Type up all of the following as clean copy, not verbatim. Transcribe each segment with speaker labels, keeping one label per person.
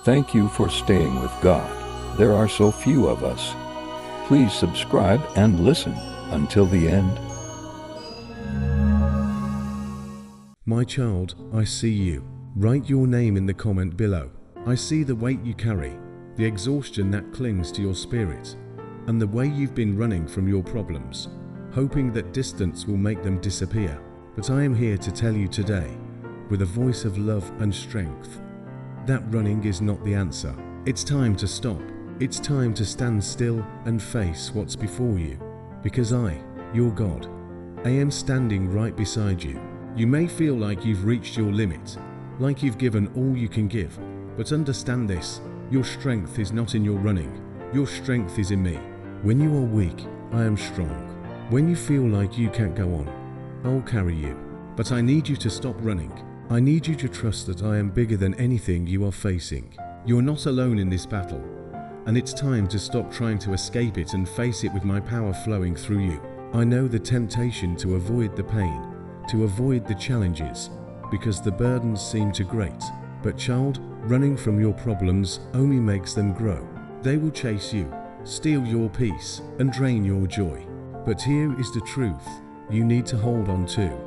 Speaker 1: Thank you for staying with God. There are so few of us. Please subscribe and listen until the end.
Speaker 2: My child, I see you. Write your name in the comment below. I see the weight you carry, the exhaustion that clings to your spirit, and the way you've been running from your problems, hoping that distance will make them disappear. But I am here to tell you today, with a voice of love and strength, that running is not the answer. It's time to stop. It's time to stand still and face what's before you, because I, your God, I am standing right beside you. You may feel like you've reached your limit, like you've given all you can give, but understand this, your strength is not in your running, your strength is in me. When you are weak, I am strong. When you feel like you can't go on, I'll carry you. But I need you to stop running. I need you to trust that I am bigger than anything you are facing. You're not alone in this battle, and it's time to stop trying to escape it and face it with my power flowing through you. I know the temptation to avoid the pain, to avoid the challenges, because the burdens seem too great. But child, running from your problems only makes them grow. They will chase you, steal your peace, and drain your joy. But here is the truth you need to hold on to.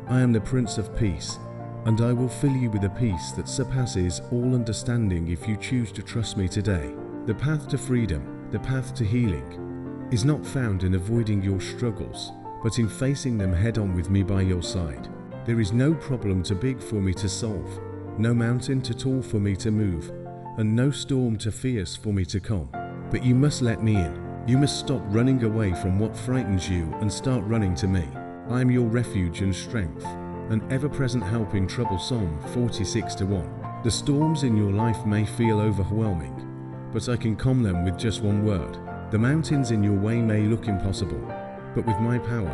Speaker 2: I am the Prince of Peace, and I will fill you with a peace that surpasses all understanding if you choose to trust me today. The path to freedom, the path to healing, is not found in avoiding your struggles, but in facing them head-on with me by your side. There is no problem too big for me to solve, no mountain too tall for me to move, and no storm too fierce for me to calm. But you must let me in. You must stop running away from what frightens you and start running to me. I am your refuge and strength, an ever-present help in trouble. Psalm 46:1. The storms in your life may feel overwhelming, but I can calm them with just one word. The mountains in your way may look impossible, but with my power,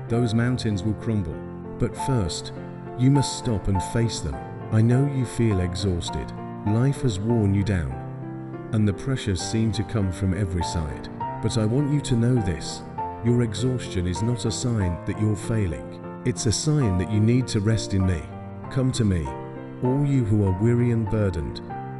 Speaker 2: those mountains will crumble. But first, you must stop and face them. I know you feel exhausted. Life has worn you down, and the pressures seem to come from every side. But I want you to know this. Your exhaustion is not a sign that you're failing. It's a sign that you need to rest in me. Come to me, all you who are weary and burdened,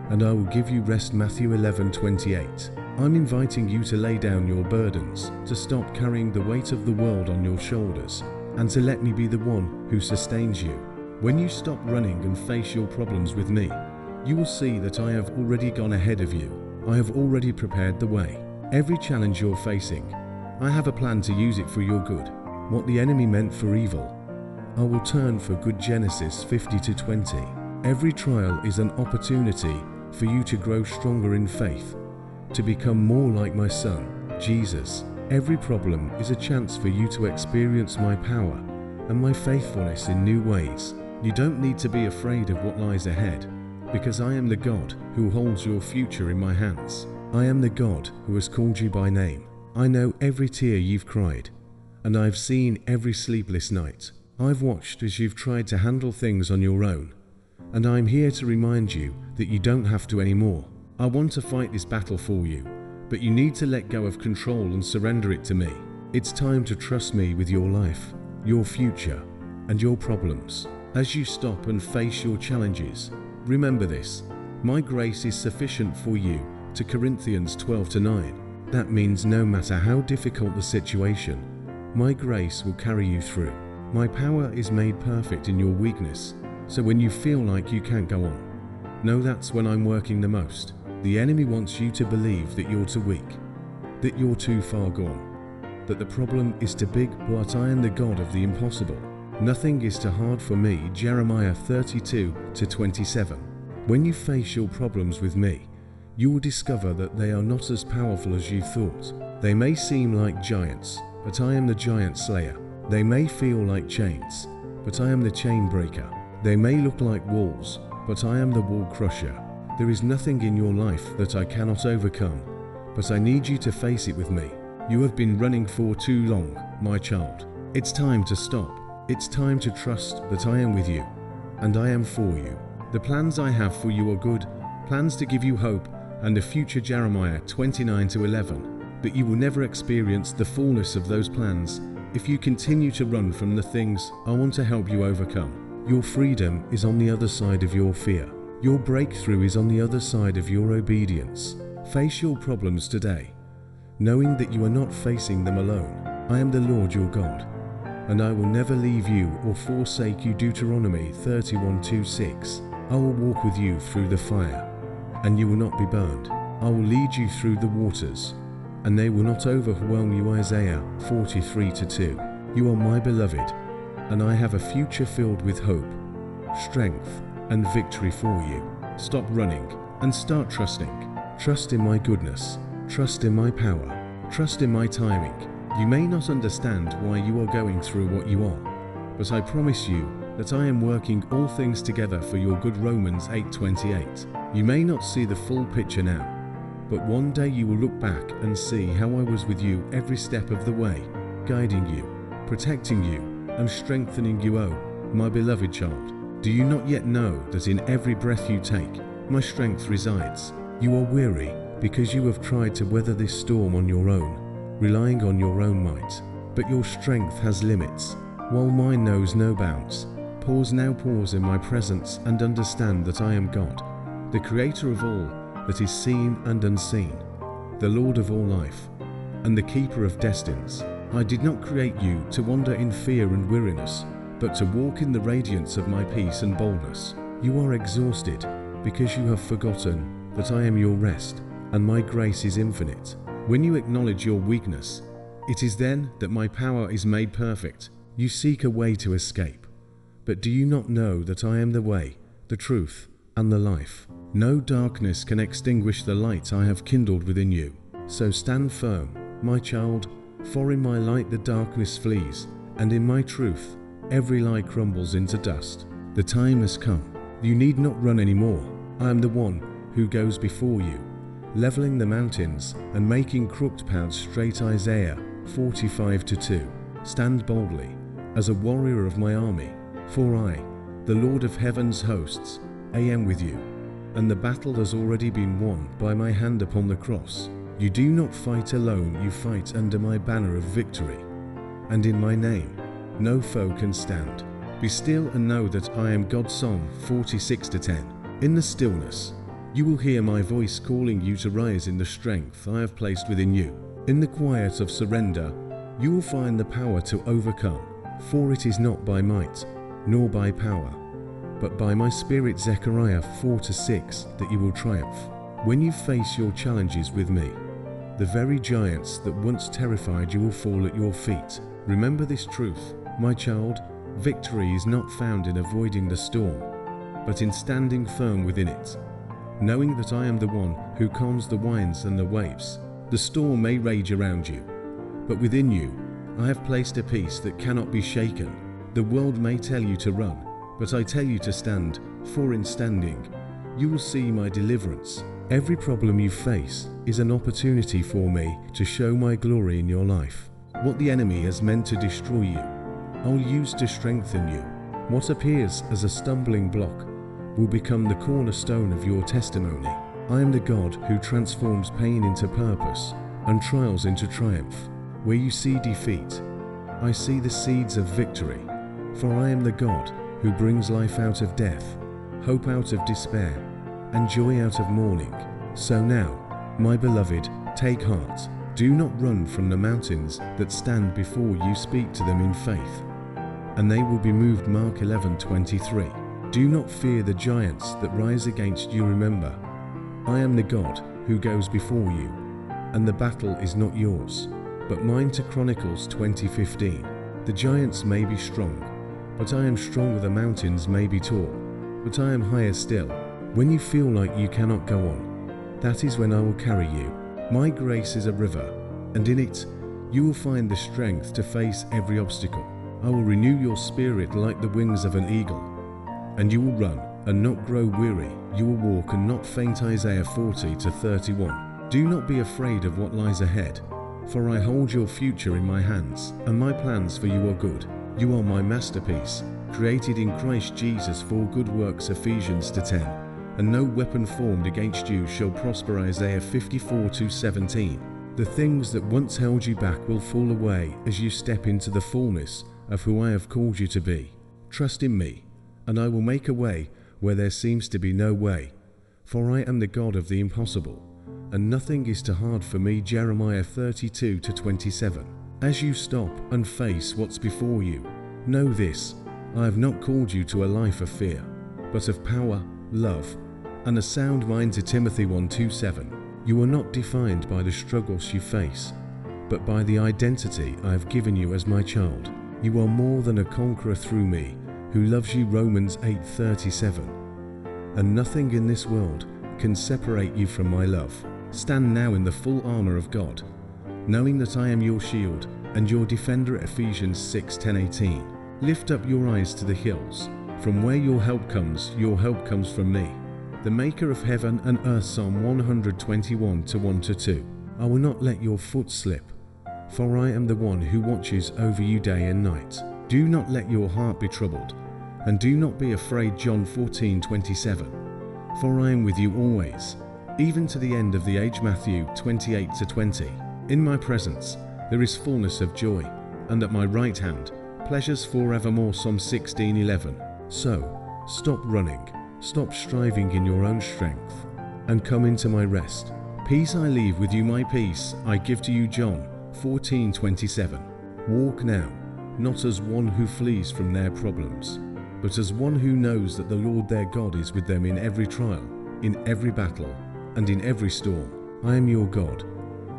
Speaker 2: and I will give you rest. Matthew 11:28. I'm inviting you to lay down your burdens, to stop carrying the weight of the world on your shoulders, and to let me be the one who sustains you. When you stop running and face your problems with me, you will see that I have already gone ahead of you. I have already prepared the way. Every challenge you're facing, I have a plan to use it for your good. What the enemy meant for evil, I will turn for good. Genesis 50:20. Every trial is an opportunity for you to grow stronger in faith, to become more like my Son, Jesus. Every problem is a chance for you to experience my power and my faithfulness in new ways. You don't need to be afraid of what lies ahead, because I am the God who holds your future in my hands. I am the God who has called you by name. I know every tear you've cried, and I've seen every sleepless night. I've watched as you've tried to handle things on your own, and I'm here to remind you that you don't have to anymore. I want to fight this battle for you, but you need to let go of control and surrender it to me. It's time to trust me with your life, your future, and your problems. As you stop and face your challenges, remember this: my grace is sufficient for you. To Corinthians 12:9. That means no matter how difficult the situation, my grace will carry you through. My power is made perfect in your weakness, so when you feel like you can't go on, know that's when I'm working the most. The enemy wants you to believe that you're too weak, that you're too far gone, that the problem is too big, but I am the God of the impossible. Nothing is too hard for me. Jeremiah 32:27. When you face your problems with me, you will discover that they are not as powerful as you thought. They may seem like giants, but I am the giant slayer. They may feel like chains, but I am the chain breaker. They may look like walls, but I am the wall crusher. There is nothing in your life that I cannot overcome, but I need you to face it with me. You have been running for too long, my child. It's time to stop. It's time to trust that I am with you, and I am for you. The plans I have for you are good, plans to give you hope and a future. Jeremiah 29:11. But you will never experience the fullness of those plans if you continue to run from the things I want to help you overcome. Your freedom is on the other side of your fear. Your breakthrough is on the other side of your obedience. Face your problems today, knowing that you are not facing them alone. I am the Lord your God, and I will never leave you or forsake you. Deuteronomy 31:2-6. I will walk with you through the fire, and you will not be burned. I will lead you through the waters, and they will not overwhelm you. Isaiah 43:2. You are my beloved, and I have a future filled with hope, strength, and victory for you. Stop running and start trusting. Trust in my goodness. Trust in my power. Trust in my timing. You may not understand why you are going through what you are, but I promise you that I am working all things together for your good. Romans 8:28. You may not see the full picture now, but one day you will look back and see how I was with you every step of the way, guiding you, protecting you, and strengthening you. Oh, my beloved child, do you not yet know that in every breath you take, my strength resides? You are weary because you have tried to weather this storm on your own, relying on your own might. But your strength has limits, while mine knows no bounds. Pause now, pause in my presence, and understand that I am God, the creator of all that is seen and unseen, the Lord of all life, and the keeper of destinies. I did not create you to wander in fear and weariness, but to walk in the radiance of my peace and boldness. You are exhausted because you have forgotten that I am your rest, and my grace is infinite. When you acknowledge your weakness, it is then that my power is made perfect. You seek a way to escape, but do you not know that I am the way, the truth, and the life? No darkness can extinguish the light I have kindled within you. So stand firm, my child, for in my light the darkness flees, and in my truth every lie crumbles into dust. The time has come. You need not run anymore. I am the one who goes before you, leveling the mountains and making crooked paths straight. Isaiah 45:2. Stand boldly as a warrior of my army, for I, the Lord of heaven's hosts, I am with you, and the battle has already been won by my hand upon the cross. You do not fight alone, you fight under my banner of victory, and in my name no foe can stand. Be still and know that I am God. Psalm 46:10. In the stillness, you will hear my voice calling you to rise in the strength I have placed within you. In the quiet of surrender, you will find the power to overcome, for it is not by might, nor by power, but by my Spirit. Zechariah 4:6, that you will triumph. When you face your challenges with me, the very giants that once terrified you will fall at your feet. Remember this truth, my child, victory is not found in avoiding the storm, but in standing firm within it, knowing that I am the one who calms the winds and the waves. The storm may rage around you, but within you I have placed a peace that cannot be shaken. The world may tell you to run, but I tell you to stand, for in standing you will see my deliverance. Every problem you face is an opportunity for me to show my glory in your life. What the enemy has meant to destroy you, I'll use to strengthen you. What appears as a stumbling block will become the cornerstone of your testimony. I am the God who transforms pain into purpose and trials into triumph. Where you see defeat, I see the seeds of victory. For I am the God who brings life out of death, hope out of despair, and joy out of mourning. So now, my beloved, take heart. Do not run from the mountains that stand before you. Speak to them in faith, and they will be moved. Mark 11:23. Do not fear the giants that rise against you. Remember, I am the God who goes before you, and the battle is not yours, but mine. To Chronicles 20:15. The giants may be strong, but I am stronger. The mountains may be tall, but I am higher still. When you feel like you cannot go on, that is when I will carry you. My grace is a river, and in it you will find the strength to face every obstacle. I will renew your spirit like the wings of an eagle, and you will run and not grow weary. You will walk and not faint. Isaiah 40:31. Do not be afraid of what lies ahead, for I hold your future in my hands, and my plans for you are good. You are my masterpiece, created in Christ Jesus for good works. Ephesians 10. And no weapon formed against you shall prosper. Isaiah 54:17. The things that once held you back will fall away as you step into the fullness of who I have called you to be. Trust in me, and I will make a way where there seems to be no way, for I am the God of the impossible, and nothing is too hard for me. Jeremiah 32:27. As you stop and face what's before you, know this: I have not called you to a life of fear, but of power, love, and a sound mind. To Timothy 1:7. You are not defined by the struggles you face, but by the identity I have given you as my child. You are more than a conqueror through me, who loves you. Romans 8:37. And nothing in this world can separate you from my love. Stand now in the full armor of God, knowing that I am your shield and your defender. Ephesians 6:10-18. Lift up your eyes to the hills, from where your help comes. Your help comes from me, the maker of heaven and earth. Psalm 121:1-2. I will not let your foot slip, for I am the one who watches over you day and night. Do not let your heart be troubled, and do not be afraid. John 14:27. For I am with you always, even to the end of the age. Matthew 28:20. In my presence there is fullness of joy, and at my right hand pleasures forevermore. Psalm 16:11. So, stop running, stop striving in your own strength, and come into my rest. Peace I leave with you, my peace I give to you. John 14:27. Walk now, not as one who flees from their problems, but as one who knows that the Lord their God is with them in every trial, in every battle, and in every storm. I am your God,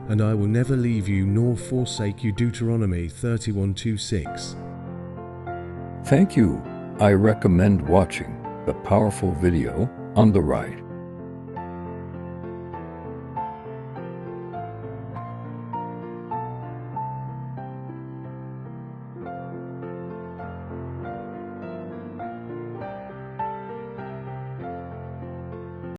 Speaker 2: and I will never leave you nor forsake you. Deuteronomy 31:2-6.
Speaker 1: Thank you. I recommend watching the powerful video on the right.